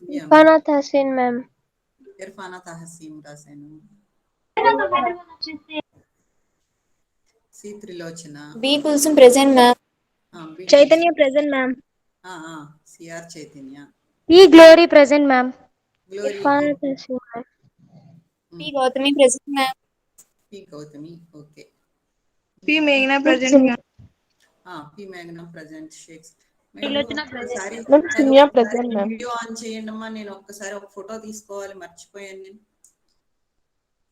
इरफाना तहसीन ma'am. Irfana तहसीन रासाను सी Trilochana B Kulsum present ma'am चैतन्य present ma'am CR चैतन्य ई glory present ma'am glory Irfana तहसीन ma'am P Gautami present ma'am P Gautami okay P मेघना present ma'am P మేఘన present shakes Trilochana present. ఒక్కసారి సుమ్య present, ma'am. Video on చేయండి అమ్మా నేను ఒక్కసారి ఒక photo తీసుకోవాలి మర్చిపోయాను నేను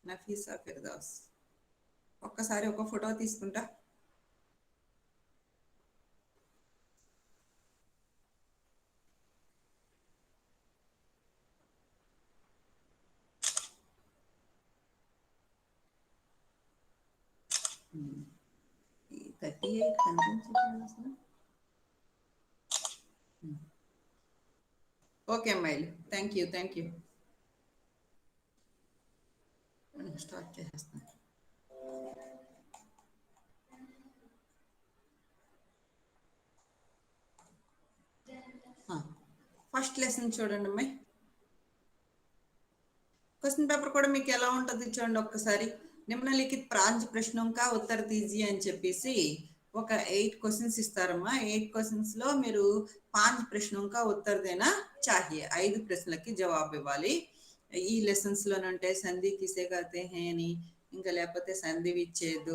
నఫీసా ఫిర్దౌస్ ఒక్కసారి ఒక ఫోటో తీసుకుంటా ఈ 38 కనిపించట్లేదు అసలు ఓకే అమ్మాయిలు థ్యాంక్ యూ స్టార్ట్ చేసేస్తాను ఫస్ట్ లెసన్ చూడండి అమ్మాయి క్వశ్చన్ పేపర్ కూడా మీకు ఎలా ఉంటుంది చూడండి ఒక్కసారి నిమ్నలిఖిత్ ప్రాంజ్ ప్రశ్నों का उत्तर दीजिए అని చెప్పేసి ఒక 8 క్వశ్చన్స్ ఇస్తారమ్మా 8 క్వశ్చన్స్ లో మీరు 5 ప్రశ్నों का उत्तर देना चाहिए 5 ప్రశ్నలకి జవాబు ఇవ్వాలి ఈ లెసన్స్ లోనంటే సంధి కిసే కహతే హై అని ఇంకా లేకపోతే సంధి విచ్ఛేద్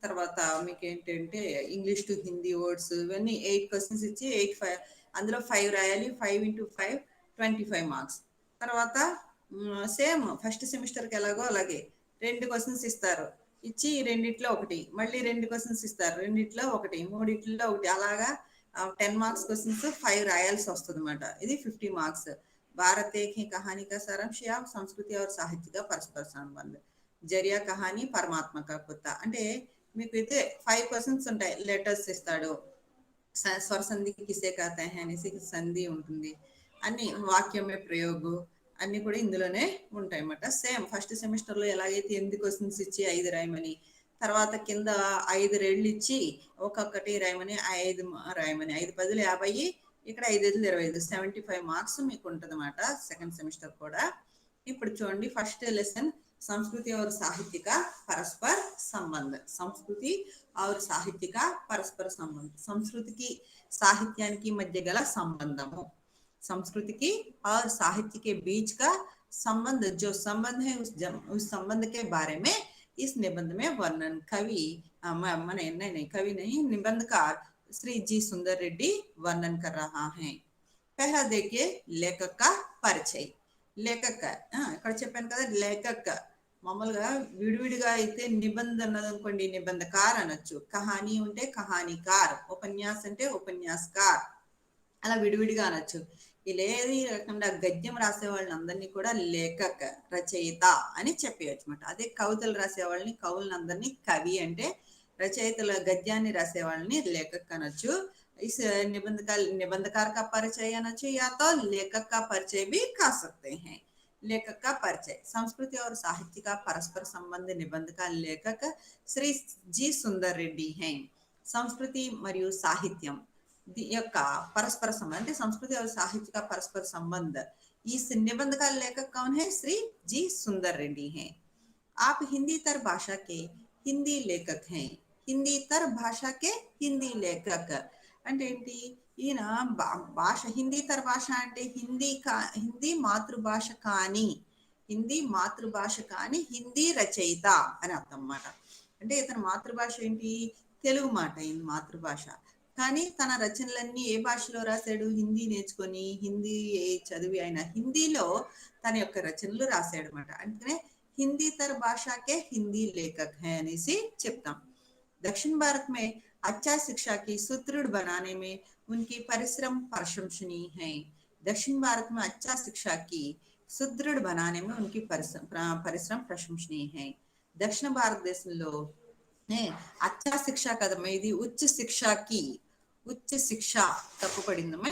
తర్వాత మీకు ఏంటంటే ఇంగ్లీష్ టు హిందీ వర్డ్స్ ఇవన్నీ 8 క్వశ్చన్స్ ఇచ్చి 8 అందులో 5 రాయాలి 5 into 5 25 మార్క్స్ తర్వాత సేమ్ ఫస్ట్ సెమిస్టర్ కి ఎలాగో అలాగే 2 క్వశ్చన్స్ ఇస్తారు ఇచ్చి రెండిట్లో ఒకటి మళ్ళీ 2 క్వశ్చన్స్ ఇస్తారు రెండిట్లో ఒకటి మూడిట్లో ఒకటి అలాగా 10 మార్క్స్ క్వశ్చన్స్ 5 రాయాల్సి వస్తుంది అన్నమాట ఇది 50 మార్క్స్ भारत एक ही कहानी का सारांश या संस्कृति और साहित्य का परस्पर संबंध जरिया कहानी परमात्मा का कुत्ता అంటే మీకు అయితే 5 క్వశ్చన్స్ ఉంటాయి లెటర్స్ ఇస్తాడు స్వర సంధి కిసే कहते हैं అనేసి సంధి ఉంటుంది అన్ని వాక్యం మే ప్రయోగం అన్ని కూడా ఇందులోనే ఉంటాయి అన్నమాట సేమ్ ఫస్ట్ సెమిస్టర్ లో ఎలాగైతే 8 క్వశ్చన్స్ ఇచ్చి 5 రాయమని తర్వాత కింద 5 రెళ్ళు ఇచ్చి ఒక్కొక్కటి రాయమని 5 రాయమని 5 పదులు 50 ఇక్కడ 5 ఐదులు 25 75 మార్క్స్ మీకు ఉంటదన్నమాట సెకండ్ సెమిస్టర్ కూడా ఇప్పుడు చూడండి ఫస్ట్ లెసన్ संस्कृति और साहित्य का परस्पर संबंध संस्कृति और साहित्य का परस्पर संबंध संस्कृति की साहित्याనికి మధ్య గల సంబంధము संस्कृति की और साहित्य के बीच का संबंध जो संबंध है उस संबंध के बारे में इस निबंध में वर्णन कवि नहीं कवि नहीं निबंधकार श्री जी सुंदर रेड्डी वर्णन कर रहा है पहला देखिए लेखक का परिचय लेखक ఇక్కడ చెప్పాను కదా లేఖక్ మామూలుగా విడివిడిగా అయితే నిబంధ అన్నదనుకోండి నిబంధకార్ అనొచ్చు కహానీ ఉంటే కహానీకార్ ఉపన్యాస్ అంటే ఉపన్యాసకార్ అలా విడివిడిగా అనొచ్చు ఇలా ఏది రకంగా గద్యం రాసే వాళ్ళని అందరినీ కూడా లేఖక్ రచయిత అని చెప్పేయచ్చు అనమాట అదే కవితలు రాసే వాళ్ళని కవులని అందరినీ కవి అంటే రచయితల గద్యాన్ని రాసే వాళ్ళని లేఖక్ అనొచ్చు इस निबंधकार का परिचय అనొచ్చు या तो लेखक का परिचय भी कर सकते हैं लेखक का परिचय संस्कृति और साहित्य का परस्पर संबंध निबंध का लेखक श्री जी सुंदर रेड्डी हैं संस्कृति మరియు సాహిత్యం యొక్క परस्पर संबंध संस्कृति और साहित्य का परस्पर संबंध इस निबंध का लेखक कौन है श्री जी सुंदर रेड्डी हैं आप हिंदीतर भाषा के हिंदी लेखक हैं हिंदीतर भाषा के हिंदी लेखक అంటే ఏంటి ఈయన భాష హిందీతర భాష అంటే హిందీ మాతృభాష కానీ హిందీ రచయిత అని అర్థం అన్నమాట అంటే ఇతని మాతృభాష ఏంటి తెలుగు మాట ఈయన మాతృభాష కానీ తన రచనలన్నీ ఏ భాషలో రాశాడు హిందీ నేర్చుకొని హిందీ చదివి ఆయన హిందీలో తన యొక్క రచనలు రాశాడు అనమాట అందుకనే హిందీతర భాషకే హిందీ లేఖక్ హై అనేసి చెప్తాం दक्षिण भारत में अच्छा शिक्षा की सुदृढ़ बनाने में उनकी परिश्रम प्रशंसनीय है दक्षिण भारत में अच्छा शिक्षा की सुदृढ़ बनाने में उनकी परिश्रम प्रशंसनीय है दक्षिण भारत देशంలో अच्छा शिक्षा కదమ్మ ఇది उच्च शिक्षा తప్పు పడిందమ్మ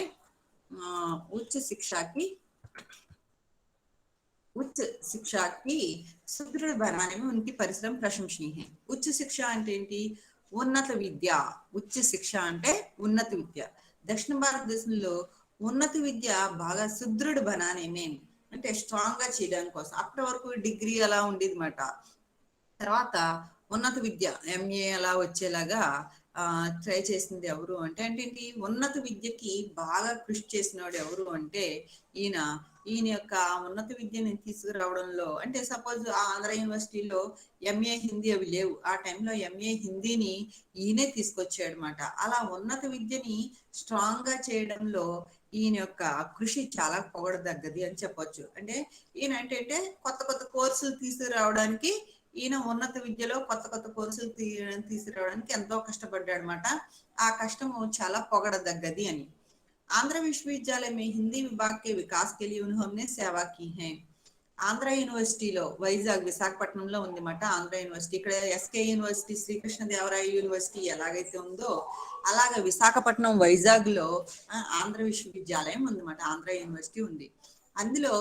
उच्च शिक्षा की सुदृढ़ बनाने में उनकी परिश्रम प्रशंसनीय है उच्च शिक्षा అంటే ఏంటి ఉన్నత విద్య उच्च शिक्षा అంటే ఉన్నత విద్య దక్షిణ భారతదేశంలో ఉన్నత విద్య బాగా సుదృఢ బనానే మేం అంటే స్ట్రాంగ్ గా చేయడానికి కోసం అప్పటి వరకు డిగ్రీ అలా ఉండేది మాట. తర్వాత ఉన్నత విద్య ఎంఏ అలా వచ్చేలాగా ట్రై చేసింది ఎవరు అంటే ఏంటి ఉన్నత విద్యకి బాగా కృషి చేసినవాడు ఎవరు అంటే ఈయన ఈయన యొక్క ఉన్నత విద్యని తీసుకురావడంలో అంటే సపోజ్ ఆంధ్ర యూనివర్సిటీలో ఎంఏ హిందీ అవి లేవు. ఆ టైంలో ఎంఏ హిందీని ఈయనే తీసుకొచ్చాడు అనమాట. అలా ఉన్నత విద్యని స్ట్రాంగ్ గా చేయడంలో ఈయన యొక్క కృషి చాలా పొగడదగ్గది అని చెప్పొచ్చు. అంటే ఈయన ఏంటంటే కొత్త కొత్త కోర్సులు తీసుకురావడానికి ఈయన ఉన్నత విద్యలో కొత్త కొత్త కోర్సులు తీసుకురావడానికి ఎంతో కష్టపడ్డాడు అనమాట. ఆ కష్టము చాలా పొగడదగ్గది అని. आंध्र विश्वविद्यालय में हिंदी विभाग के विकास के लिए उन्होंने सेवा की है. ఆంధ్ర యూనివర్సిటీలో వైజాగ్ విశాఖపట్నంలో ఉంది మాట ఆంధ్ర యూనివర్సిటీ. ఇక్కడ ఎస్కే యూనివర్సిటీ శ్రీకృష్ణదేవరాయ యూనివర్సిటీ ఎలాగైతే ఉందో అలాగే విశాఖపట్నం వైజాగ్ లో ఆంధ్ర విశ్వవిద్యాలయం ఉందన్నమాట. ఆంధ్ర యూనివర్సిటీ ఉంది. అందులో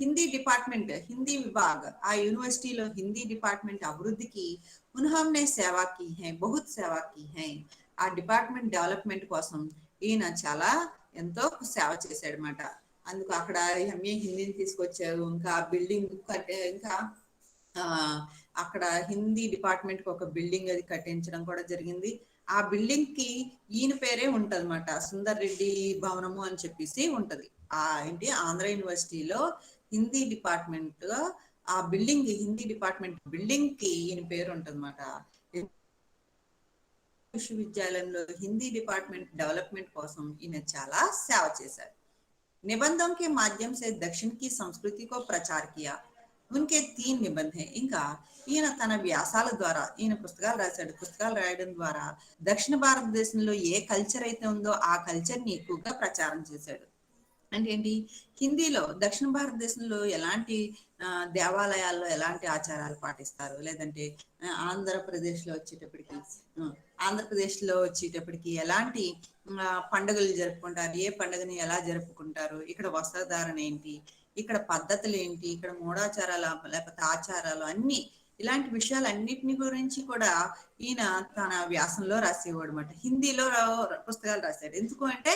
హిందీ డిపార్ట్మెంట్ హిందీ విభాగ్ ఆ యూనివర్సిటీలో హిందీ డిపార్ట్మెంట్ అభివృద్ధికి ఉన్హోంనే సేవా కీ హై బహుత్ సేవా కీ హై. ఆ డిపార్ట్మెంట్ డెవలప్మెంట్ కోసం ఈయన చాలా ఎంతో సేవ చేశాడు అనమాట. అందుకు అక్కడ ఎంఏ హిందీని తీసుకొచ్చారు. ఇంకా బిల్డింగ్ కట్టే ఇంకా అక్కడ హిందీ డిపార్ట్మెంట్ కి ఒక బిల్డింగ్ అది కట్టించడం కూడా జరిగింది. ఆ బిల్డింగ్ కి ఈయన పేరే ఉంటది అనమాట. సుందర్ రెడ్డి భవనము అని చెప్పేసి ఉంటది. ఏంటి ఆంధ్ర యూనివర్సిటీలో హిందీ డిపార్ట్మెంట్ ఆ బిల్డింగ్ హిందీ డిపార్ట్మెంట్ బిల్డింగ్ కి ఈయన పేరు ఉంటది అనమాట. విశ్వవిద్యాలయంలో హిందీ డిపార్ట్మెంట్ డెవలప్మెంట్ కోసం ఈయన చాలా సేవ చేశారు. निबंधों के माध्यम से दक्षिण की संस्कृति को प्रचार किया. उनके 3 निबंध हैं. ఇంకా ఈయన తన వ్యాసాల ద్వారా ఈయన పుస్తకాలు రాశాడు. పుస్తకాలు రాయడం ద్వారా దక్షిణ భారతదేశంలో ఏ కల్చర్ అయితే ఉందో ఆ కల్చర్ ని ఎక్కువగా ప్రచారం చేశాడు. అంటే ఏంటి హిందీలో దక్షిణ భారతదేశంలో ఎలాంటి దేవాలయాల్లో ఎలాంటి ఆచారాలు పాటిస్తారు, లేదంటే ఆంధ్రప్రదేశ్లో వచ్చేటప్పటికి ఎలాంటి పండుగలు జరుపుకుంటారు, ఏ పండుగని ఎలా జరుపుకుంటారు, ఇక్కడ వస్త్రధారణ ఏంటి, ఇక్కడ పద్ధతులు ఏంటి, ఇక్కడ మూఢాచారాలు లేకపోతే ఆచారాలు అన్ని ఇలాంటి విషయాలన్నిటిని గురించి కూడా ఈయన తన వ్యాసంలో రాసేవాడు అనమాట. హిందీలో పుస్తకాలు రాశాడు. ఎందుకు అంటే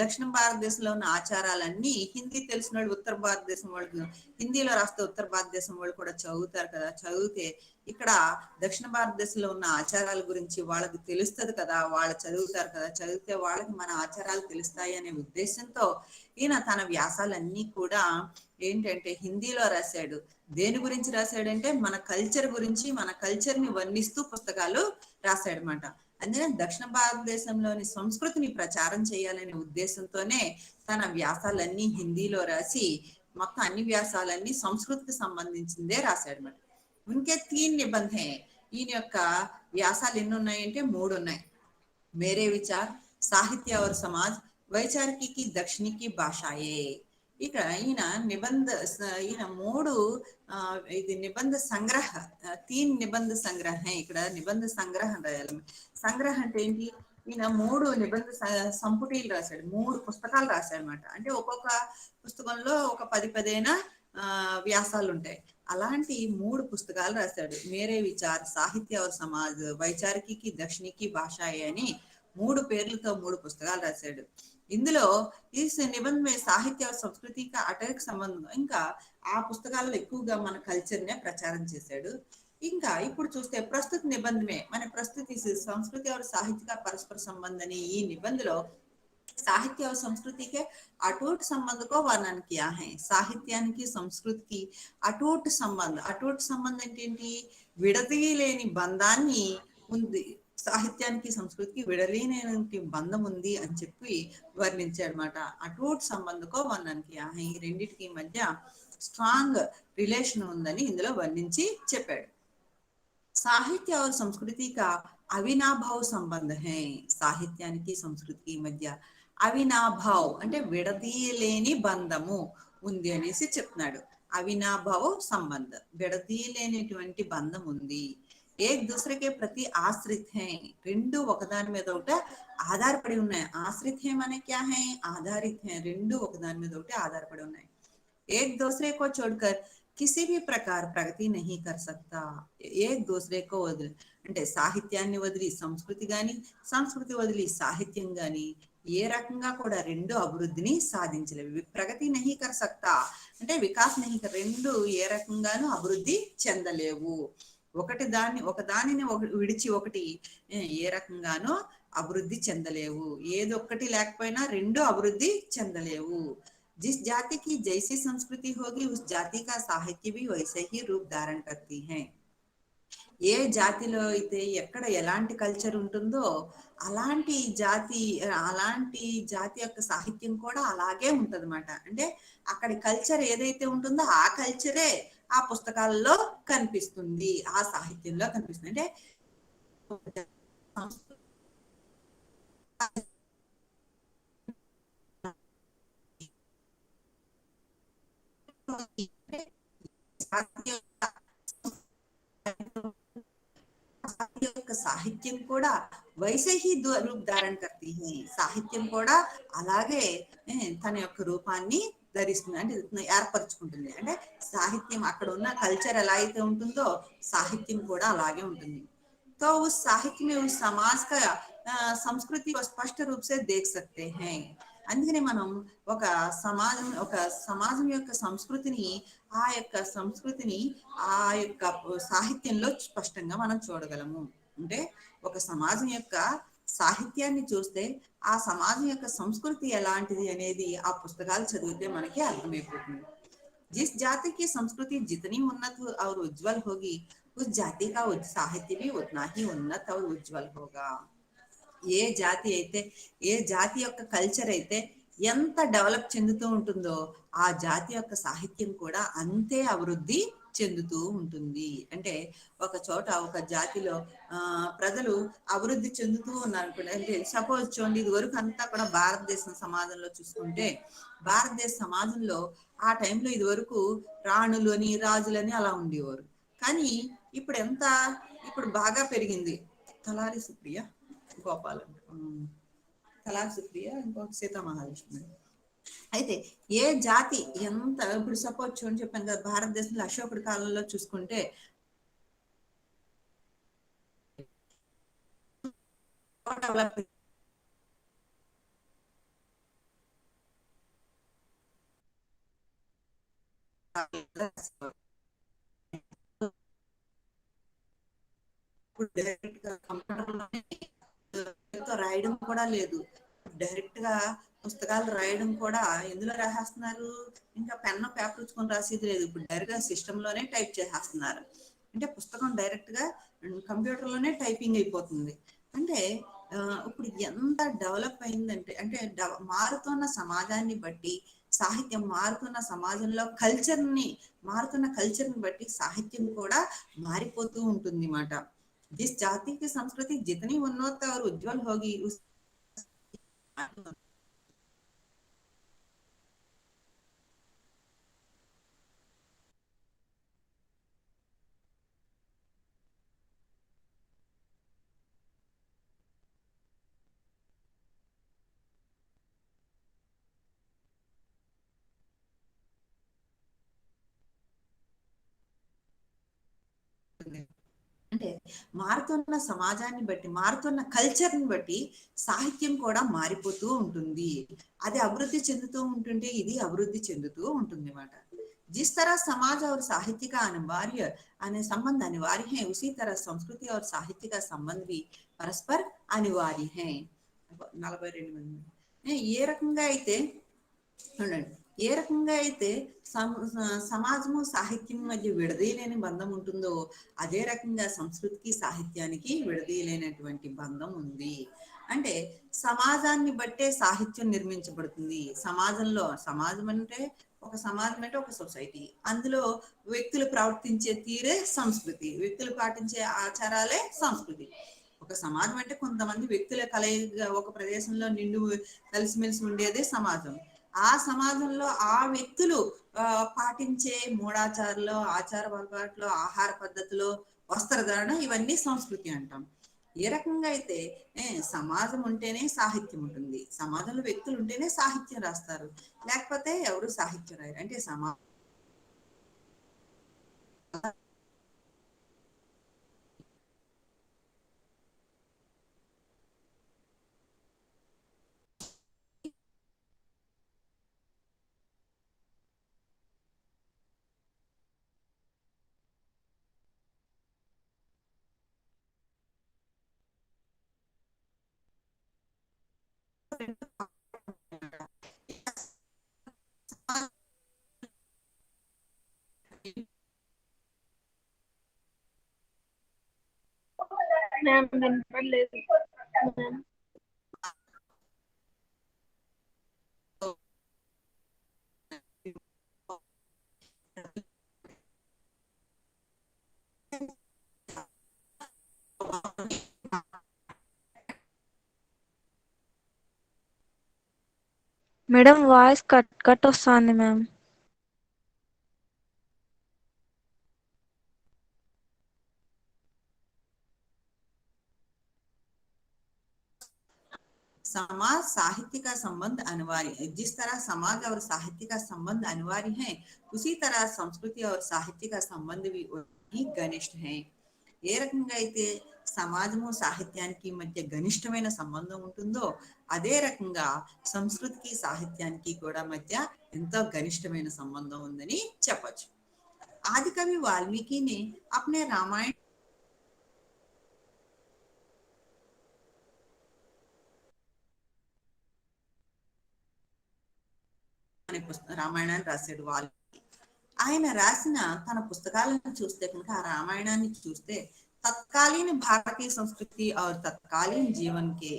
దక్షిణ భారతదేశంలో ఉన్న ఆచారాలన్నీ హిందీ తెలిసిన వాళ్ళు ఉత్తర భారతదేశం వాళ్ళు హిందీలో రాస్తే ఉత్తర భారతదేశం వాళ్ళు కూడా చదువుతారు కదా. చదివితే ఇక్కడ దక్షిణ భారతదేశంలో ఉన్న ఆచారాల గురించి వాళ్ళకి తెలుస్తుంది కదా, వాళ్ళు చదువుతారు కదా, చదివితే వాళ్ళకి మన ఆచారాలు తెలుస్తాయి అనే ఉద్దేశంతో ఈయన తన వ్యాసాలన్నీ కూడా ఏంటంటే హిందీలో రాశాడు. దేని గురించి రాశాడంటే మన కల్చర్ గురించి, మన కల్చర్ ని వర్ణిస్తూ పుస్తకాలు రాశాడనమాట. అందుకని దక్షిణ భారతదేశంలోని సంస్కృతిని ప్రచారం చేయాలనే ఉద్దేశంతోనే తన వ్యాసాలన్నీ హిందీలో రాసి మొత్తం అన్ని వ్యాసాలన్నీ సంస్కృతికి సంబంధించిందే రాశాడనమాట. उनके 3 निबंध हैं. ఈయన యొక్క వ్యాసాలు ఎన్ని ఉన్నాయంటే 3 ఉన్నాయి. మేరే విచార్, సాహిత్య और समाज, వైచారిकी की दक्षिणी की भाषाएं. ఇక ఈయన ఈయన 3 ఇది నిబంధ సంగ్రహ 3 నిబంధ సంగ్రహ. ఇక్కడ నిబంధ సంగ్రహం రాయాలి. సంగ్రహం అంటే ఏంటి, ఈయన 3 నిబంధ సంపుటీలు రాశాడు. 3 పుస్తకాలు రాశాడు అనమాట. అంటే ఒక్కొక్క పుస్తకంలో ఒక 10 వ్యాసాలు ఉంటాయి. అలాంటి 3 పుస్తకాలు రాశాడు. మేరే విచార్, సాహిత్య और समाज, వైచారిकी की दक्षिणी की भाषाएं అని 3 పేర్లతో 3 పుస్తకాలు రాశాడు. ఇందులో ఈ నిబంధన సాహిత్య సంస్కృతి అటక్ సంబంధం. ఇంకా ఆ పుస్తకాల్లో ఎక్కువగా మన కల్చర్ నే ప్రచారం చేశాడు. ఇంకా ఇప్పుడు చూస్తే ప్రస్తుత నిబంధమే మన ప్రస్తుతి సంస్కృతి और साहित्य का परस्पर संबंध అని ఈ నిబంధనలో साहित्य और संस्कृति के अटूट संबंध को वर्णन किया है. సాహిత్యానికి సంస్కృతికి అటూట్ సంబంధం ఏంటి, విడదీయలేని బంధాన్ని ఉంది. సాహిత్యానికి సంస్కృతికి విడలేని బంధం ఉంది అని చెప్పి వర్ణించాడు అనమాట. అటూట్ సంబంధకో వర్ణన్ కియా హై. ఈ రెండింటికి మధ్య స్ట్రాంగ్ రిలేషన్ ఉందని ఇందులో వర్ణించి చెప్పాడు. సాహిత్య और संस्कृति का అవినాభావ సంబంధ హై. సాహిత్యానికి సంస్కృతికి మధ్య అవినాభావ్ అంటే విడదీయలేని బంధము ఉంది అనేసి చెప్తున్నాడు. అవినాభావ సంబంధ విడదీయలేనిటువంటి బంధం ఉంది. ఏక్ దూసరే ప్రతి ఆశ్రిత్ హై. రెండు ఒకదాని మీద ఒకటి ఆధారపడి ఉన్నాయి. ఆశ్రిత్ హై అంటే క్యా హై, ఆధారిత్ హై. రెండు ఒకదాని మీద ఒకటి ఆధారపడి ఉన్నాయి. ఏక్ దూసరే కో చోడ్కర్ కిసి भी प्रकार ప్రగతి नहीं कर सकता. ఏక్ దూసరే కో వదిలి అంటే సాహిత్యాన్ని వదిలి సంస్కృతి గాని, సంస్కృతి వదిలి సాహిత్యం గాని ఏ రకంగా కూడా రెండు అభివృద్ధిని సాధించలేవు. ప్రగతి నహీ కర్ సక్తా అంటే వికాస్ నహీ కర్, రెండు ఏ రకంగానూ అభివృద్ధి చెందలేవు. ఒక దానిని విడిచి ఒకటి ఏ రకంగానూ అభివృద్ధి చెందలేవు. ఏదొక్కటి లేకపోయినా రెండు అభివృద్ధి చెందలేవు. जिस जाति की जैसी संस्कृति होगी उस जाति का साहित्य भी वैसे ही रूप धारण करती है. ఏ జాతిలో అయితే ఎక్కడ ఎలాంటి కల్చర్ ఉంటుందో అలాంటి జాతి యొక్క సాహిత్యం కూడా అలాగే ఉంటదన్నమాట. అంటే అక్కడి కల్చర్ ఏదైతే ఉంటుందో ఆ కల్చరే ఆ పుస్తకాల్లో కనిపిస్తుంది, ఆ సాహిత్యంలో కనిపిస్తుంది. అంటే యొక్క సాహిత్యం కూడా వైసే హీ రూప్ ధారణ కర్తీ హై. సాహిత్యం కూడా అలాగే తన యొక్క రూపాన్ని ధరిస్తుంది, అంటే ఏర్పరచుకుంటుంది. అంటే సాహిత్యం అక్కడ ఉన్న కల్చర్ ఎలా అయితే ఉంటుందో సాహిత్యం కూడా అలాగే ఉంటుంది. तो उस साहित्य में उस समाज का संस्कृति को स्पष्ट रूप से देख सकते हैं. అందుకనే మనం ఒక సమాజం యొక్క సంస్కృతిని ఆ యొక్క సాహిత్యంలో స్పష్టంగా మనం చూడగలము. అంటే ఒక సమాజం యొక్క సాహిత్యాన్ని చూస్తే ఆ సమాజం యొక్క సంస్కృతి ఎలాంటిది అనేది ఆ పుస్తకాలు చదివితే మనకి అర్థమైపోతుంది. जिस जाति की संस्कृति जितनी उन्नत और उज्जवल होगी उस जाति का साहित्य भी उतना ही उन्नत और उज्जवल होगा. ఏ జాతి యొక్క కల్చర్ అయితే ఎంత డెవలప్ చెందుతూ ఉంటుందో ఆ జాతి యొక్క సాహిత్యం కూడా అంతే అభివృద్ధి చెందుతూ ఉంటుంది. అంటే ఒక చోట ఒక జాతిలో ప్రజలు అభివృద్ధి చెందుతూ ఉన్నారు. అంటే సపోజ్ చూడండి, ఇది వరకు అంతా కూడా భారతదేశం సమాజంలో చూసుకుంటే భారతదేశ సమాజంలో ఆ టైంలో ఇది వరకు రాణులని రాజులని అలా ఉండేవారు. కానీ ఇప్పుడు బాగా పెరిగింది. తలారి సుప్రియ, గోపాలం, తలారి సుప్రియ, ఇంకొక సీతామహాలక్ష్మి. అయితే ఏ జాతి ఎంత ఇప్పుడు సపోజ్ చూడండి, చెప్పాను కదా భారతదేశంలో అశోకుడి కాలంలో చూసుకుంటే డైరెక్ట్ గా కంప్యూటర్ రాయడం కూడా లేదు. డైరెక్ట్ గా పుస్తకాలు రాయడం కూడా ఎందులో రాసేస్తున్నారు, ఇంకా పెన్ను పేపర్ ఇచ్చుకొని రాసేది లేదు. ఇప్పుడు డైరెక్ట్ గా సిస్టమ్ లోనే టైప్ చేసేస్తున్నారు. అంటే పుస్తకం డైరెక్ట్ గా కంప్యూటర్ లోనే టైపింగ్ అయిపోతుంది. అంటే ఇప్పుడు ఎంత డెవలప్ అయిందంటే, అంటే మారుతున్న సమాజాన్ని బట్టి సాహిత్యం, మారుతున్న సమాజంలో మారుతున్న కల్చర్ని బట్టి సాహిత్యం కూడా మారిపోతూ ఉంటుంది అన్నమాట. जिस जाति की संस्कृति जितनी उन्नत और उज्जवल होगी उस అంటే మారుతున్న సమాజాన్ని బట్టి, మారుతున్న కల్చర్ని బట్టి సాహిత్యం కూడా మారిపోతూ ఉంటుంది. అది అభివృద్ధి చెందుతూ ఉంటుంటే ఇది అభివృద్ధి చెందుతూ ఉంటుంది అన్నమాట. जिस तरह समाज और साहित्य का संबंध अनिवार्य है उसी तरह संस्कृति और साहित्य का संबंध भी परस्पर अनिवार्य है. 42 ఏ రకంగా అయితే సమాజము సాహిత్యం మధ్య విడదీయలేని బంధం ఉంటుందో అదే రకంగా సంస్కృతికి సాహిత్యానికి విడదీయలేనటువంటి బంధం ఉంది. అంటే సమాజాన్ని బట్టే సాహిత్యం నిర్మించబడుతుంది. సమాజం అంటే ఒక సొసైటీ, అందులో వ్యక్తులు ప్రవర్తించే తీరే సంస్కృతి, వ్యక్తులు పాటించే ఆచారాలే సంస్కృతి. ఒక సమాజం అంటే కొంతమంది వ్యక్తుల కలయిక ఒక ప్రదేశంలో కలిసిమెలిసి ఉండేదే సమాజం. ఆ సమాజంలో ఆ వ్యక్తులు పాటించే మూఢాచారాలు, ఆచార అలవాట్లు, ఆహార పద్ధతులు, వస్త్రధారణ, ఇవన్నీ సంస్కృతి అంటాం. ఏ రకంగా అయితే సమాజం ఉంటేనే సాహిత్యం ఉంటుంది, సమాజంలో వ్యక్తులు ఉంటేనే సాహిత్యం రాస్తారు, లేకపోతే ఎవరు సాహిత్యం రాయరు. అంటే మ్యామ్ వినపడలేదు ma'am. Madam voice cut cut వస్తుంది మ్యామ్. समाज साहित्य का संबंध अनिवार्य है। जिस तरह समाज और साहित्य का संबंध अनिवार्य है, उसी तरह संस्कृति और साहित्य का संबंध भी वही घनिष्ठ है। ఏ రకంగా అయితే సమాజము సాహిత్యానికి మధ్య ఘనిష్టమైన సంబంధం ఉంటుందో అదే రకంగా సంస్కృతికి సాహిత్యానికి కూడా మధ్య ఎంతో ఘనిష్టమైన సంబంధం ఉందని చెప్పొచ్చు. ఆదికవి వాల్మీకిని अपने रामायण రామాయణాన్ని రాశాడు వాల్మీకి. ఆయన రాసిన తన పుస్తకాలను చూస్తే కనుక ఆ రామాయణాన్ని చూస్తే तत्कालीन भारतीय संस्कृति और तत्कालीन जीवन के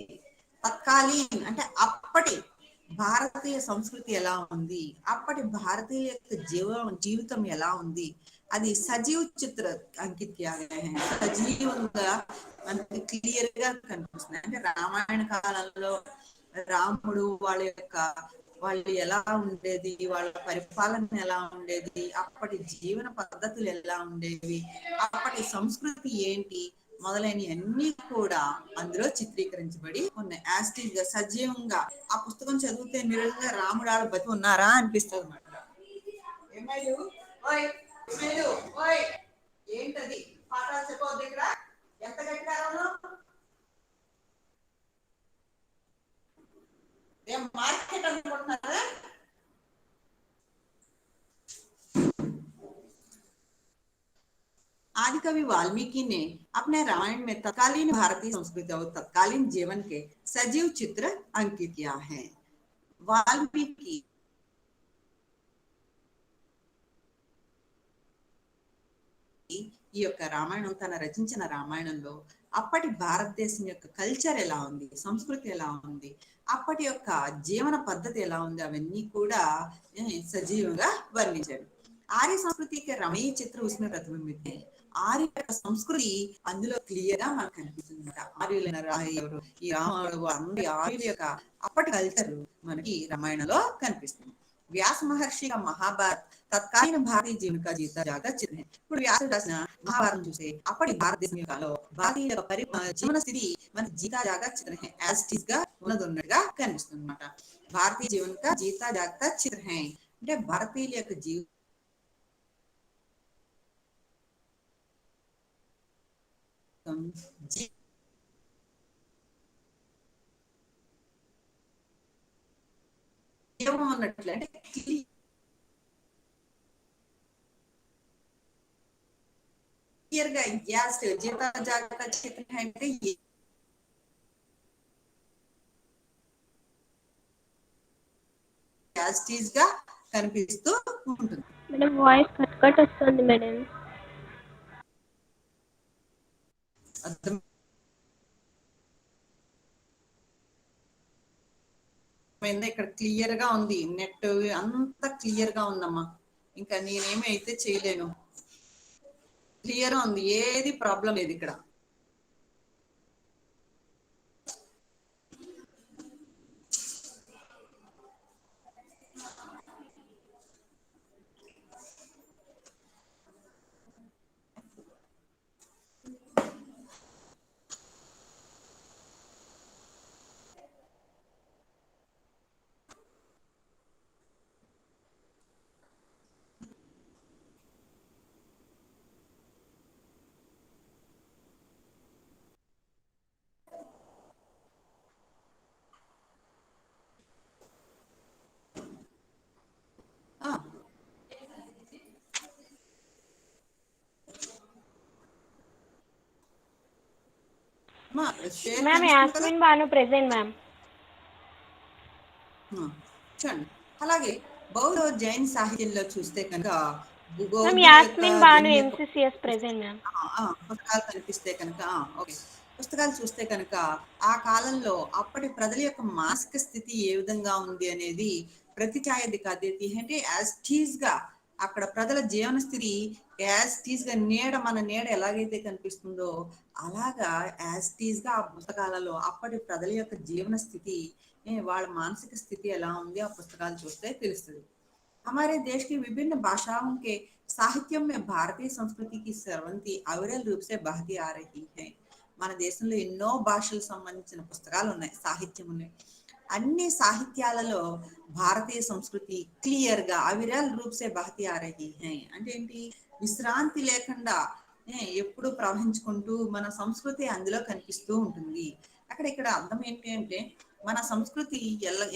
तत्कालीन అంటే అప్పటి భారతీయ సంస్కృతి ఎలా ఉంది, అప్పటి భారతీయ జీవితం ఎలా ఉంది, అది సజీవ చిత్ర అంకిత్ किया गया है. సజీవంగా మనకి క్లియర్ గా కనిపిస్తుంది. అంటే రామాయణ కాలంలో రాముడు వాళ్ళు ఎలా ఉండేది, వాళ్ళ పరిపాలన ఎలా ఉండేది, అప్పటి జీవన పద్ధతులు ఎలా ఉండేవి, అప్పటి సంస్కృతి ఏంటి మొదలైనవన్నీ కూడా అందులో చిత్రీకరించబడి ఉన్నాయి. యాస్టిజ్ గా సజీవంగా ఆ పుస్తకం చదివితే నిజంగా రాముడు ఆడ బతి ఉన్నారా అనిపిస్తుంది అన్నమాట. ఏంటది పాఠాలు చెప్పవద్దు ఇక్కడ, ఎంత గట్టిగా మార్కెట్ అనుకుంటున్నారా? आदिकवि वाल्मीकि ने अपने रामायण में तत्कालीन भारतीय संस्कृति और तत्कालीन जीवन के सजीव चित्र अंकित किया है. वाल्मीकि ఈ యొక్క రామాయణం తన రచించిన రామాయణంలో అప్పటి భారతదేశం యొక్క కల్చర్ ఎలా ఉంది, సంస్కృతి ఎలా ఉంది, అప్పటి యొక్క జీవన పద్ధతి ఎలా ఉంది అవన్నీ కూడా సజీవంగా వర్ణించాడు. ఆర్య సంస్కృతికి రమణీయ చిత్ర उसमें प्रतिबिंबित है. ఆర్య యొక్క సంస్కృతి అందులో క్లియర్ గా మనకు కనిపిస్తుంది. ఆర్యులైన ఎవరు, ఈ రాముడు అందరి ఆర్యుల యొక్క అప్పటి కల్చర్ మనకి రామాయణంలో కనిపిస్తుంది. व्यास महर्षि का महाभारत तत्कालीन भारतीय जीवन का जीता जागता चित्र है. ఇప్పుడు వ్యాసుడు రాసిన మహాభారతం చూస్తే అప్పటి భారతదేశంలో భారతీయుల జీవన స్థితి మన జీతా జాగా చిత్ర है. యాస్టిస్ గా ఉన్నదిన్నట్టుగా కనిపిస్తుంది అన్నమాట. భారతీయ జీవన్ కా జీతా జాగతా చిత్ర है. అంటే భారతీయుల యొక్క జీవితం ఉన్నట్లు అంటే క్లియర్ గా గ్యాస్ జీతా జాగ్రత్త చిత్రం అంటే యాస్టీస్ గా కనిపిస్తూ ఉంటుంది. మేడం వాయిస్ కట్ కట్ వస్తుంది మేడం. ఇక్కడ క్లియర్ గా ఉంది, నెట్ అంతా క్లియర్ గా ఉందమ్మా. ఇంకా నేనేమి అయితే చేయలేను, క్లియర్ ఉంది, ఏది ప్రాబ్లం లేదు ఇక్కడ. Ma'am Yasmin Banu present ma'am. చూడండి, అలాగే బౌద్ధ జైన్ సాహిత్యంలో చూస్తే కనుక Yasmin Banu MCCS present ma'am. పుస్తకాలు కనిపిస్తే కనుక ఓకే పుస్తకాలు చూస్తే కనుక ఆ కాలంలో అప్పటి ప్రజల యొక్క మానసిక స్థితి ఏ విధంగా ఉంది అనేది ప్రతి ఛాయ దిఖా దేతి హై అంటే యాజ్ టీజ్ గా అక్కడ ప్రజల జీవన స్థితి యాజ్ టీజ్ గా మన నీడ ఎలాగైతే కనిపిస్తుందో అలాగా యాజ్ టీజ్ గా ఆ పుస్తకాలలో అప్పటి ప్రజల యొక్క జీవన స్థితి వాళ్ళ మానసిక స్థితి ఎలా ఉంది ఆ పుస్తకాలు చూస్తే తెలుస్తుంది. हमारे देश की विभिन्न भाषाओं के साहित्यों में भारतीय संस्कृति की स्रవంతి अविरल रूप से बहती आ रही है. మన దేశంలో ఎన్నో భాషలకు సంబంధించిన పుస్తకాలు ఉన్నాయి, సాహిత్యం ఉన్నాయి. అన్ని సాహిత్యాలలో భారతీయ సంస్కృతి క్లియర్ గా అవిరల్ రూప్ సే బహతి ఆ రహీ హై అంటే ఏంటి, విశ్రాంతి లేకుండా ఎప్పుడు ప్రవహించుకుంటూ మన సంస్కృతి అందులో కనిపిస్తూ ఉంటుంది. ఇక్కడ అర్థం ఏంటి అంటే మన సంస్కృతి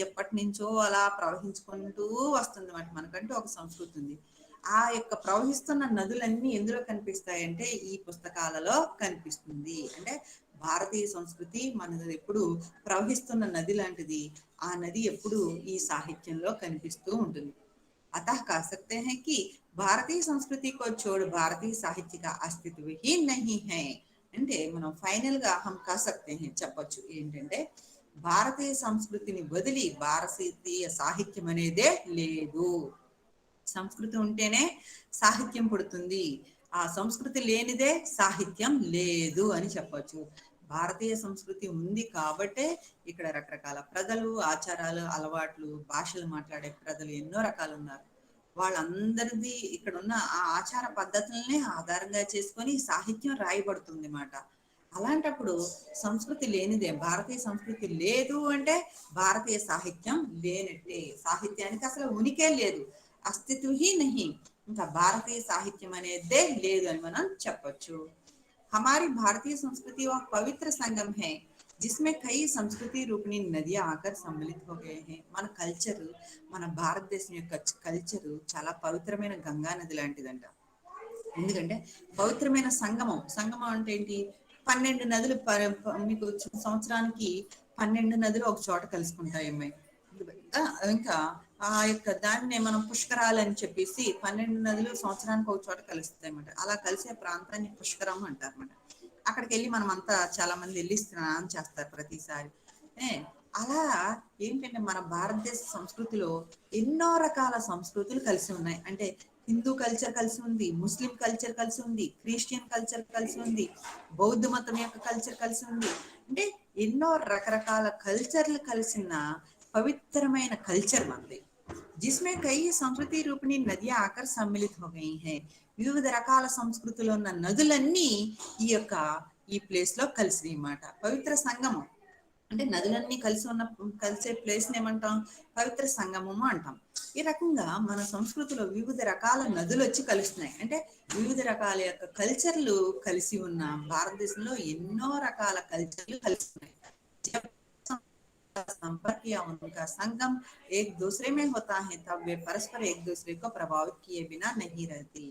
ఎప్పటి నుంచో అలా ప్రవహించుకుంటూ వస్తుంది అన్నమాట. మనకంటూ ఒక సంస్కృతి ఉంది. ఆ యొక్క ప్రవహిస్తున్న నదులన్నీ ఎందులో కనిపిస్తాయంటే ఈ పుస్తకాలలో కనిపిస్తుంది. అంటే భారతీయ సంస్కృతి మనది ఎప్పుడు ప్రవహిస్తున్న నది లాంటిది. ఆ నది ఎప్పుడు ఈ సాహిత్యంలో కనిపిస్తూ ఉంటుంది. अतः कह सकते हैं कि भारतीय संस्कृति को छोड़ भारतीय साहित्य का अस्तित्व ही नहीं है అంటే మనం ఫైనల్ గా హమ్ కह सकते हैं చెప్పొచ్చు ఏంటంటే భారతీయ సంస్కృతిని వదిలి భారతీయ సాహిత్యం అనేదే లేదు. సంస్కృతి ఉంటేనే సాహిత్యం పుడుతుంది, ఆ సంస్కృతి లేనిదే సాహిత్యం లేదు అని చెప్పొచ్చు. భారతీయ సంస్కృతి ఉంది కాబట్టే ఇక్కడ రకరకాల ప్రజలు, ఆచారాలు, అలవాట్లు, భాషలు మాట్లాడే ప్రజలు ఎన్నో రకాలు ఉన్నారు. వాళ్ళందరిది ఇక్కడ ఉన్న ఆ ఆచార పద్ధతులనే ఆధారంగా చేసుకొని సాహిత్యం రాయబడుతుంది అన్నమాట. అలాంటప్పుడు సంస్కృతి లేనిదే, భారతీయ సంస్కృతి లేదు అంటే భారతీయ సాహిత్యం లేనట్టే, సాహిత్యానికి అసలు ఉనికే లేదు, అస్తిత్వ హీ నహీ, ఇంకా భారతీయ సాహిత్యం అనేదే లేదు అని మనం చెప్పొచ్చు. हमारी भारतीय संस्कृति वह पवित्र संगम है जिसमें कई संस्कृति रूपणी नदियां आकर सम्मिलित हो गए हैं. మన కల్చర్, మన భారతదేశం యొక్క కల్చర్ చాలా పవిత్రమైన గంగా నది లాంటిదంట. ఎందుకంటే పవిత్రమైన సంగమం, సంగమం అంటే ఏంటి, 12 నదులు మీకు సంవత్సరానికి 12 నదులు ఒక చోట కలుసుకుంటాయి అమ్మాయి. ఇంకా ఆ యొక్క దాన్నే మనం పుష్కరాలు అని చెప్పేసి 12 నదులు సంవత్సరానికి ఒక చోట కలుస్తాయి అన్నమాట. అలా కలిసే ప్రాంతాన్ని పుష్కరం అంటారు అన్నమాట. అక్కడికి వెళ్ళి మనం అంతా చాలా మంది వెళ్ళి స్నానం చేస్తారు ప్రతిసారి. అలా ఏంటంటే మన భారతదేశ సంస్కృతిలో ఎన్నో రకాల సంస్కృతులు కలిసి ఉన్నాయి. అంటే హిందూ కల్చర్ కలిసి ఉంది, ముస్లిం కల్చర్ కలిసి ఉంది, క్రిస్టియన్ కల్చర్ కలిసి ఉంది, బౌద్ధ మతం యొక్క కల్చర్ కలిసి ఉంది. అంటే ఎన్నో రకరకాల కల్చర్లు కలిసిన పవిత్రమైన కల్చర్ మనది. जिसमें कई संस्कृति रूपणी नदियां आकर सम्मिलित हो गई हैं. వివిధ రకాల సంస్కృతులు ఉన్న నదులన్నీ ఈ ప్లేస్ లో కలిసినాయి అన్నమాట. పవిత్ర సంగమం అంటే నదులన్నీ కలిసే ప్లేస్ ఏమంటాం, పవిత్ర సంగమము అంటాం. ఈ రకంగా మన సంస్కృతిలో వివిధ రకాల నదులు వచ్చి కలుస్తున్నాయి. అంటే వివిధ రకాల యొక్క కల్చర్లు కలిసి ఉన్న భారతదేశంలో ఎన్నో రకాల కల్చర్లు కలిసి ఉన్నాయి. संपर्क या उनका संगम एक दूसरे में होता है तब वे परस्पर एक दूसरे को प्रभावित किए बिना नहीं रहती.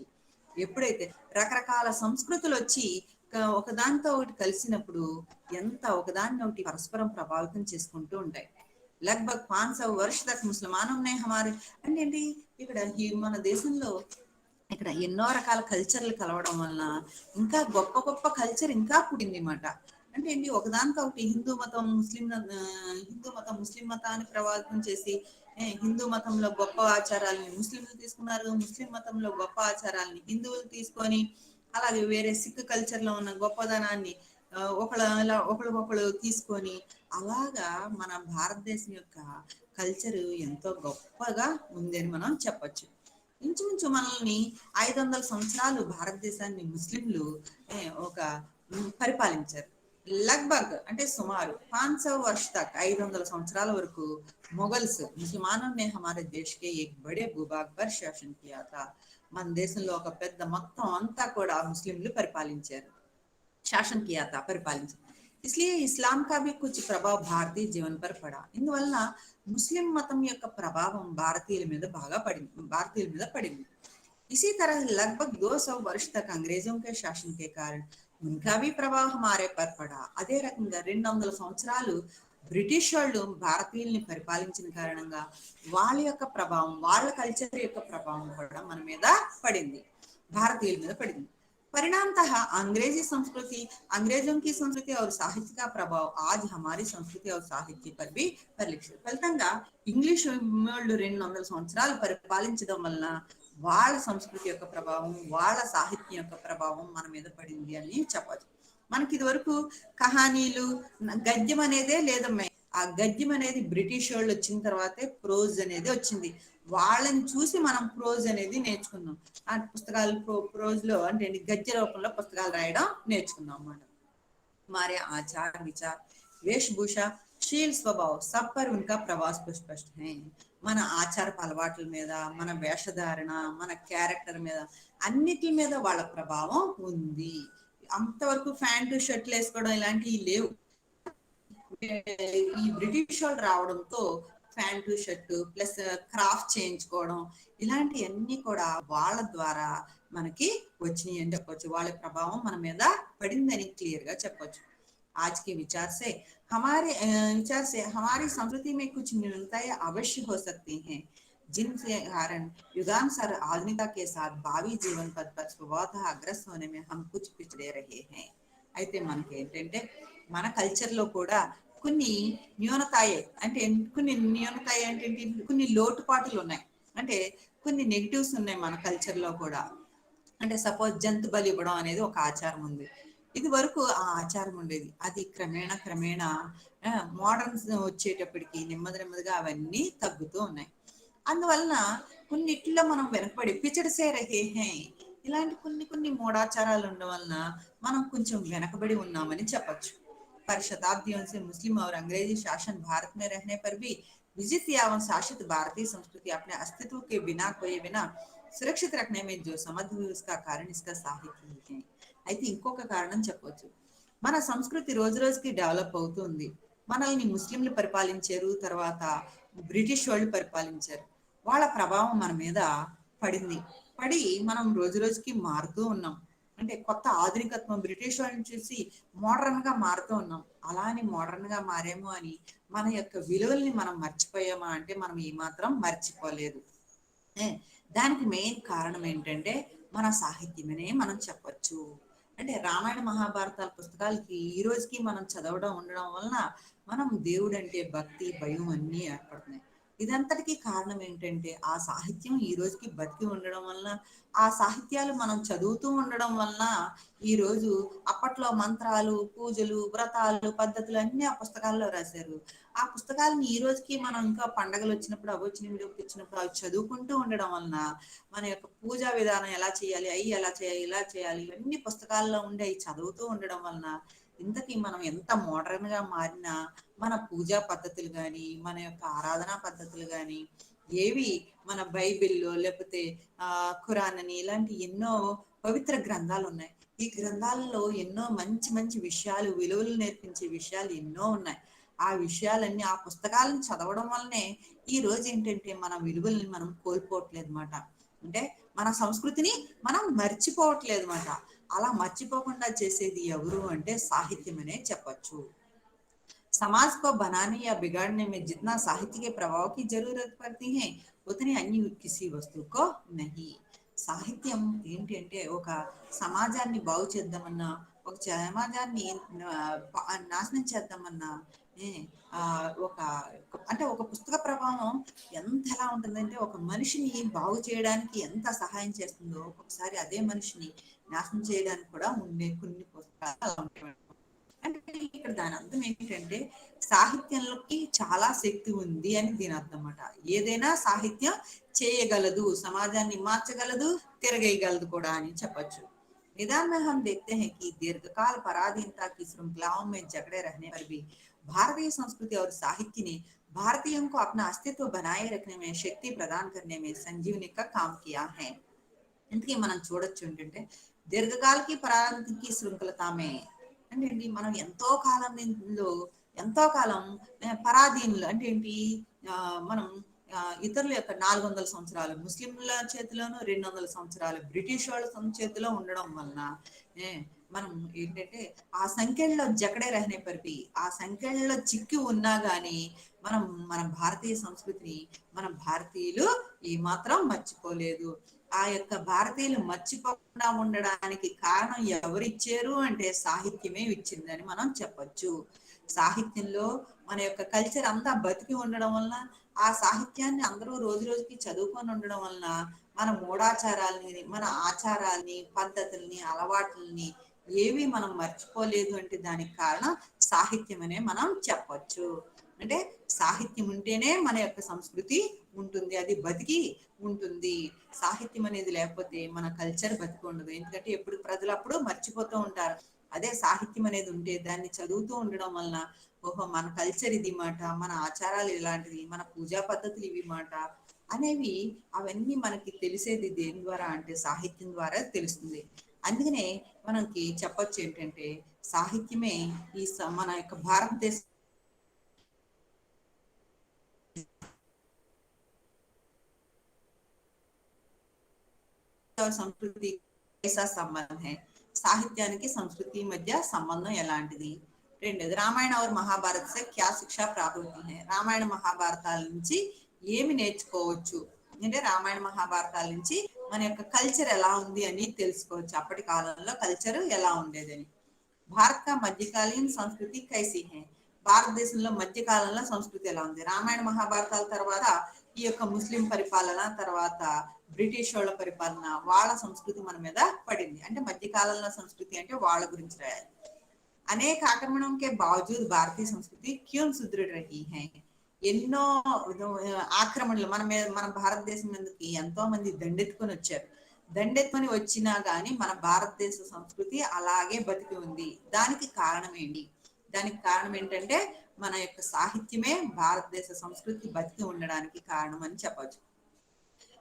ఎప్పుడైతే రకరకాల సంస్కృతులు వచ్చి ఒకదానితో ఒకటి కలిసినప్పుడు ఎంత ఒకదాన్ని ఒకటి పరస్పరం ప్రభావితం చేసుకుంటూ ఉంటాయి. लगभग 500 वर्ष तक मुसलमानों ने हमारे అంటే ఏంటి, ఇక్కడ మన దేశంలో ఇక్కడ ఎన్నో రకాల కల్చర్లు కలవడం వలన ఇంకా గొప్ప గొప్ప కల్చర్ ఇంకా పుట్టింది అన్నమాట. అంటే ఏంటి, ఒకదానితో ఒకటి హిందూ మతం ముస్లిం మతాన్ని ప్రభావితం చేసి హిందూ మతంలో గొప్ప ఆచారాలని ముస్లింలు తీసుకున్నారు, ముస్లిం మతంలో గొప్ప ఆచారాలని హిందువులు తీసుకొని, అలాగే వేరే సిక్ కల్చర్ లో ఉన్న గొప్పదనాన్ని ఒకళ్ళు తీసుకొని, అలాగా మన భారతదేశం యొక్క కల్చర్ ఎంతో గొప్పగా ఉంది అని మనం చెప్పొచ్చు. ఇంచుమించు మనల్ని 500 సంవత్సరాలు భారతదేశాన్ని ముస్లింలు పరిపాలించారు. लगभग అంటే సుమారు 500 वर्ष तक 500 సంవత్సరాల వరకు మొఘల్స్ ముస్లిమానోं ने हमारे देश के एक बड़े भूभाग पर शासन किया था. మన దేశంలో ఒక పెద్ద మొత్తం అంతా కూడా ముస్లింలు పరిపాలించారు, శాసన किया था, పరిపాలించారు. इसलिए इस्लाम का भी कुछ प्रभाव भारतीय जीवन पर पड़ा. ఇందువల్ల ముస్లిం మతం యొక్క ప్రభావం భారతీయుల మీద పడింది. इसी तरह लगभग 200 वर्ष तक अंग्रेजों के शासन के कारण उनका भी प्रभाव हमारे पर पड़ा. అదే రకంగా 200 సంవత్సరాలు బ్రిటిష్ వాళ్ళు భారతీయుల్ని పరిపాలించిన కారణంగా వాళ్ళ యొక్క ప్రభావం, వాళ్ళ కల్చర్ యొక్క ప్రభావం కూడా మన మీద పడింది, భారతీయుల మీద పడింది. परिणामतः अंग्रेजों की संस्कृति और साहित्य का प्रभाव आज हमारी संस्कृति और साहित्य पर भी పరిలక్షితం. ఫలితంగా ఇంగ్లీష్ వాళ్ళు 200 సంవత్సరాలు పరిపాలించడం వలన వాళ్ళ సంస్కృతి యొక్క ప్రభావం, వాళ్ళ సాహిత్యం యొక్క ప్రభావం మన మీద పడింది అని చెప్పచ్చు. మనకి ఇది వరకు కహానీలు, గద్యం అనేదే లేదమ్మా. ఆ గద్యం అనేది బ్రిటిష్ వాళ్ళు వచ్చిన తర్వాతే ప్రోజ్ అనేది వచ్చింది. వాళ్ళని చూసి మనం ప్రోజ్ అనేది నేర్చుకున్నాం. ఆ పుస్తకాలు ప్రోజ్ లో అంటే గద్య రూపంలో పుస్తకాలు రాయడం నేర్చుకున్నాం అన్నమాట. हमारे आचार विचार वेशभूषा शील स्वभाव सब पर उनका प्रभाव स्पष्ट है. మన ఆచారపు అలవాట్ల మీద, మన వేషధారణ, మన క్యారెక్టర్ మీద, అన్నిటి మీద వాళ్ళ ప్రభావం ఉంది. అంతవరకు ప్యాంటు షర్ట్లు వేసుకోవడం ఇలాంటివి లేవు. ఈ బ్రిటిష్ వాళ్ళు రావడంతో ప్యాంటు షర్టు ప్లస్ క్రాఫ్ట్ చేయించుకోవడం ఇలాంటివన్నీ కూడా వాళ్ళ ద్వారా మనకి వచ్చినాయి అని చెప్పొచ్చు. వాళ్ళ ప్రభావం మన మీద పడిందని క్లియర్ గా చెప్పొచ్చు. आज के विचार से हमारी संस्कृति में कुछ न्यूनताएं अवश्य हो सकती हैं, जिनके कारण युगानुसार आधुनिकता के साथ भावी जीवन पथ पर स्वभावतः अग्रस्त होने में हम कुछ पिछड़े रहे हैं. అయితే మనకి ఏంటంటే మన కల్చర్ లో కూడా కొన్ని న్యూనతాయే అంటే కొన్ని లోటుపాటులు ఉన్నాయి. అంటే కొన్ని నెగిటివ్స్ ఉన్నాయి మన కల్చర్ లో కూడా. అంటే సపోజ్ జంతు బలి ఇవ్వడం అనేది ఒక ఆచారం ఉంది. ఇది వరకు ఆ ఆచారం ఉండేది. అది క్రమేణా మోడర్న్ వచ్చేటప్పటికి నెమ్మదిగా అవన్నీ తగ్గుతూ ఉన్నాయి. అందువలన కొన్నిట్లో మనం వెనకబడి పిచడిసే రహే హే, ఇలాంటి కొన్ని మూఢాచారాలు ఉండడం వలన మనం కొంచెం వెనకబడి ఉన్నామని చెప్పచ్చు. पर शताब्दियों से मुस्लिम और अंग्रेजी शासन भारत में रहने पर भी विजित एवं शासित भारतीय संस्कृति अपने अस्तित्व के बिना खोए बिना सुरक्षित रखने में जो समर्थ हुई उसका कारण इसका साहित्य है. అయితే ఇంకొక కారణం చెప్పొచ్చు. మన సంస్కృతి రోజు రోజుకి డెవలప్ అవుతుంది. మనల్ని ముస్లింలు పరిపాలించారు, తర్వాత బ్రిటిష్ వాళ్ళు పరిపాలించారు. వాళ్ళ ప్రభావం మన మీద పడి మనం రోజు రోజుకి మారుతూ ఉన్నాం. అంటే కొత్త ఆధునికత్వం బ్రిటిష్ వాళ్ళని చూసి మోడర్న్ గా మారుతూ ఉన్నాం. అలా అని మోడర్న్ గా మారేమో అని మన యొక్క విలువల్ని మనం మర్చిపోయామా అంటే మనం ఏమాత్రం మర్చిపోలేదు. దానికి మెయిన్ కారణం ఏంటంటే మన సాహిత్యమనే మనం చెప్పొచ్చు. అంటే రామాయణ మహాభారతాల పుస్తకాలకి ఈ రోజుకి మనం చదవడం ఉండడం వలన మనం దేవుడు అంటే భక్తి, భయం అన్నీ ఏర్పడుతున్నాయి. ఇదంతటికీ కారణం ఏంటంటే ఆ సాహిత్యం ఈ రోజుకి బతికి ఉండడం వలన, ఆ సాహిత్యాలు మనం చదువుతూ ఉండడం వలన ఈ రోజు అప్పట్లో మంత్రాలు, పూజలు, వ్రతాలు, పద్ధతులు అన్ని ఆ పుస్తకాల్లో రాశారు. ఆ పుస్తకాలను ఈ రోజుకి మనం ఇంకా పండగలు వచ్చినప్పుడు వచ్చినప్పుడు అవి చదువుకుంటూ ఉండడం వలన మన యొక్క పూజా విధానం ఎలా చేయాలి, ఎలా చేయాలి, ఇలా చేయాలి, ఇవన్నీ పుస్తకాల్లో ఉండి అవి చదువుతూ ఉండడం వలన ఇంతకీ మనం ఎంత మోడర్న్ గా మారినా మన పూజా పద్ధతులు కానీ, మన యొక్క ఆరాధనా పద్ధతులు కానీ ఏవి మన బైబిల్లో లేకపోతే ఖురాన్ అని ఇలాంటి ఎన్నో పవిత్ర గ్రంథాలు ఉన్నాయి. ఈ గ్రంథాలలో ఎన్నో మంచి విషయాలు, విలువలు నేర్పించే విషయాలు ఎన్నో ఉన్నాయి. ఆ విషయాలన్నీ ఆ పుస్తకాలను చదవడం వల్లనే ఈ రోజు ఏంటంటే మన విలువల్ని మనం కోల్పోవట్లేదు అన్నమాట. అంటే మన సంస్కృతిని మనం మర్చిపోవట్లేదు అన్నమాట. అలా మర్చిపోకుండా చేసేది ఎవరు అంటే సాహిత్యం అనే చెప్పచ్చు. समाज को बनाने या बिगाड़ने में जितना साहित्य के प्रभाव की जरूरत पड़ती है उतनी अन्य किसी वस्तु को नहीं. సాహిత్యం ఏంటి అంటే ఒక సమాజాన్ని బాగు చేద్దామన్నా, ఒక సమాజాన్ని నాశనం చేద్దామన్నా ఒక పుస్తక ప్రభావం ఎలా ఉంటుందంటే ఒక మనిషిని బాగు చేయడానికి ఎంత సహాయం చేస్తుందో ఒక్కొక్కసారి అదే మనిషిని నాశనం చేయడానికి కూడా ఉండే కొన్ని పుస్తకాలు ఉంటాయి. అంటే ఇక్కడ దాని అర్థం ఏంటంటే సాహిత్యంలోకి చాలా శక్తి ఉంది అని దీని అర్థం అన్నమాట. ఏదైనా సాహిత్యం చేయగలదు, సమాజాన్ని మార్చగలదు, తిరగేయగలదు కూడా అని చెప్పచ్చు. निदान में हम देखते हैं कि दीर्घकाल पराधीनता की श्रृंखलाओं में जकड़े रहने पर भी भारतीय संस्कृति और साहित्य ने भारतीयों को अपना अस्तित्व बनाए रखने में शक्ति प्रदान करने में संजीवनी का काम किया है. ఇందుకే మనం చూడొచ్చు ఏంటంటే దీర్ఘకాలకి పరాధీనతకి శృంఖలతామే అంటే ఏంటి, మనం ఎంతో కాలం పరాధీనులు అంటే ఏంటి, మనం ఇతరుల యొక్క 400 సంవత్సరాలు ముస్లింల చేతిలోనూ 200 సంవత్సరాలు బ్రిటిష్ వాళ్ళ చేతిలో ఉండడం వలన మనం ఏంటంటే ఆ సంఖ్యల్లో జకడే రహనే పరిపి ఆ సంఖ్యల్లో చిక్కి ఉన్నా గానీ మన భారతీయ సంస్కృతిని మన భారతీయులు ఈ మాత్రం మర్చిపోలేదు. ఆ యొక్క భారతీయులు మర్చిపోకుండా ఉండడానికి కారణం ఎవరిచ్చారు అంటే సాహిత్యమే ఇచ్చిందని మనం చెప్పొచ్చు. సాహిత్యంలో మన యొక్క కల్చర్ అంతా బతికి ఉండడం వలన, ఆ సాహిత్యాన్ని అందరూ రోజు రోజుకి చదువుకొని ఉండడం వలన మన మూఢాచారాలని, మన ఆచారాల్ని, పద్ధతుల్ని, అలవాట్లని ఏవి మనం మర్చిపోలేదు అంటే దానికి కారణం సాహిత్యం అనే మనం చెప్పొచ్చు. అంటే సాహిత్యం ఉంటేనే మన యొక్క సంస్కృతి ఉంటుంది, అది బతికి ఉంటుంది. సాహిత్యం అనేది లేకపోతే మన కల్చర్ బతికి ఉండదు. ఎందుకంటే ఎప్పుడు ప్రజలు అప్పుడు మర్చిపోతూ ఉంటారు. అదే సాహిత్యం అనేది ఉంటే దాన్ని చదువుతూ ఉండడం వలన ఓహో మన కల్చర్ ఇది మాట, మన ఆచారాలు ఇలాంటివి, మన పూజా పద్ధతులు ఇవి మాట అనేవి అవన్నీ మనకి తెలిసేది దేని ద్వారా అంటే సాహిత్యం ద్వారా తెలుస్తుంది. అందుకనే మనకి చెప్పొచ్చు ఏంటంటే సాహిత్యమే ఈ మన యొక్క భారతదేశ సంస్కృతి సంబంధం సాహిత్యానికి సంస్కృతి మధ్య సంబంధం ఎలాంటిది. రెండోది రామాయణ और महाभारत से क्या शिक्षा प्राप्त होती है. రామాయణ మహాభారతాల నుంచి ఏమి నేర్చుకోవచ్చు అంటే రామాయణ మహాభారతాల నుంచి మన యొక్క కల్చర్ ఎలా ఉంది అని తెలుసుకోవచ్చు. అప్పటి కాలంలో కల్చర్ ఎలా ఉండేదని. భారత్ కా మధ్యకాలీన సంస్కృతి కైసీ హై. భారతదేశంలో మధ్యకాలంలో సంస్కృతి ఎలా ఉంది. రామాయణ మహాభారతాల తర్వాత ఈ యొక్క ముస్లిం పరిపాలన, తర్వాత బ్రిటిష్ వాళ్ళ పరిపాలన, వాళ్ళ సంస్కృతి మన మీద పడింది. అంటే మధ్యకాలంలో సంస్కృతి అంటే వాళ్ళ గురించి రాయాలి. అనేక ఆక్రమణం కే బావజూద్ భారతీయ సంస్కృతి క్యూన్ సుదృఢ రహీ హై. ఎన్నో ఆక్రమణలు మన మీద, మన భారతదేశం మీదకి ఎంతో మంది దండెత్తుకొని వచ్చారు. దండెత్తుకొని వచ్చినా గానీ మన భారతదేశ సంస్కృతి అలాగే బతికి ఉంది. దానికి కారణం ఏంటి? దానికి కారణం ఏంటంటే మన యొక్క సాహిత్యమే భారతదేశ సంస్కృతి బతికి ఉండడానికి కారణం అని చెప్పచ్చు.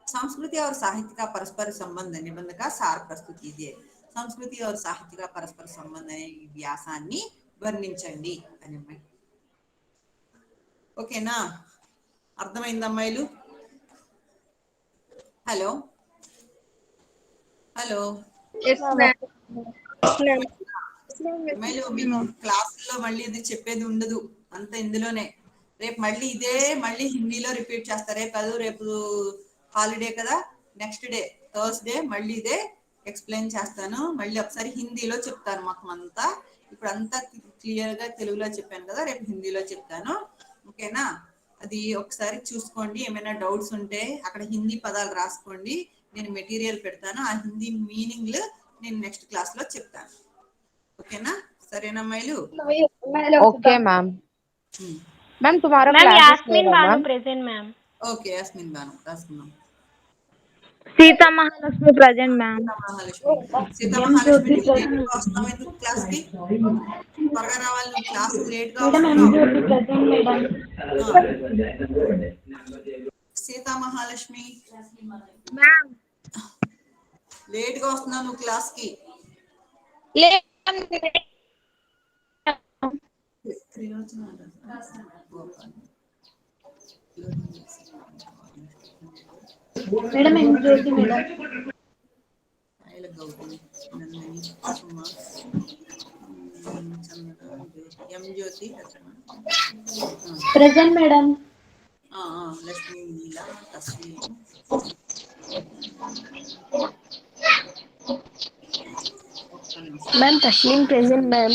संस्कृति और साहित्य का परस्पर संबंध निबंध का सार प्रस्तुत कीजिए. సంస్కృతి और సాహిత్య का परस्पर संबंध అనే ఈ వ్యాసాన్ని వర్ణించండి అని. ఓకేనా? అర్థమైంది అమ్మాయిలు? హలో హలో అమ్మాయిలు, మీకు క్లాసుల్లో మళ్ళీ ఇది చెప్పేది ఉండదు, అంత ఇందులోనే. రేపు మళ్ళీ ఇదే మళ్ళీ హిందీలో రిపీట్ చేస్తారు. రేపు హాలిడే కదా, నెక్స్ట్ డే థర్స్డే మళ్ళీ ఇదే ఎక్స్ప్లెయిన్ చేస్తాను. మళ్ళీ ఒకసారి హిందీలో చెప్తాను మొత్తం అంతా. ఇప్పుడు అంతా క్లియర్ గా తెలుగులో చెప్పాను కదా, రేపు హిందీలో చెప్తాను. ఓకేనా? అది ఒకసారి చూసుకోండి. ఏమైనా డౌట్స్ ఉంటే అక్కడ హిందీ పదాలు రాసుకోండి. నేను మెటీరియల్ పెడతాను, ఆ హిందీ మీనింగ్లు నేను నెక్స్ట్ క్లాస్ లో చెప్తాను. ఓకేనా? సరేనా అమ్మాయిలు? Okay ma'am. मैम तुम्हारा मैम क्लासेस यास्मीन लेगा Bano ma'am? Present ma'am. Okay Yasmin Banu రాసుకుందాం. Sita Mahalakshmi present ma'am. Sita Mahalakshmi late గా వస్తున్నావు ఎందుకు క్లాస్ కి? త్వరగా రావాలి, నువ్వు క్లాస్ లేట్ గా వస్తున్నావు. సీతా మహాలక్ష్మి మ్యామ్ లేట్ గా వస్తున్నావు నువ్వు క్లాస్ కి. Madam M Jyoti madam. M Jyoti present madam. Lakshmi Leela Taslim ma'am Taslim present ma'am.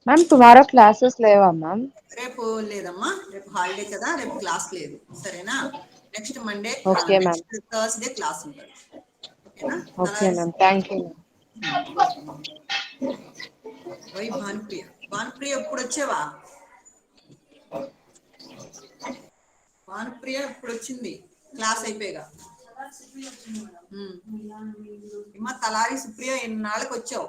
Ma'am तुम्हारा क्लासेस लेवा मैम? రేపు లేదమ్మా, రేపు హాలిడే కదా, రేపు క్లాస్ లేదు. సరేనా? Next Monday, okay ma'am. Next Thursday class ఉంటుంది. ఓకేనా? Okay ma'am, thank you. Y Bhanupriya, Bhanupriya ఎప్పుడు వచ్చావా? భానుప్రియ ఇప్పుడు వచ్చింది క్లాస్ అయిపోయాగా. తలారి సుప్రియ ఎన్నాళ్ళకి వచ్చావు?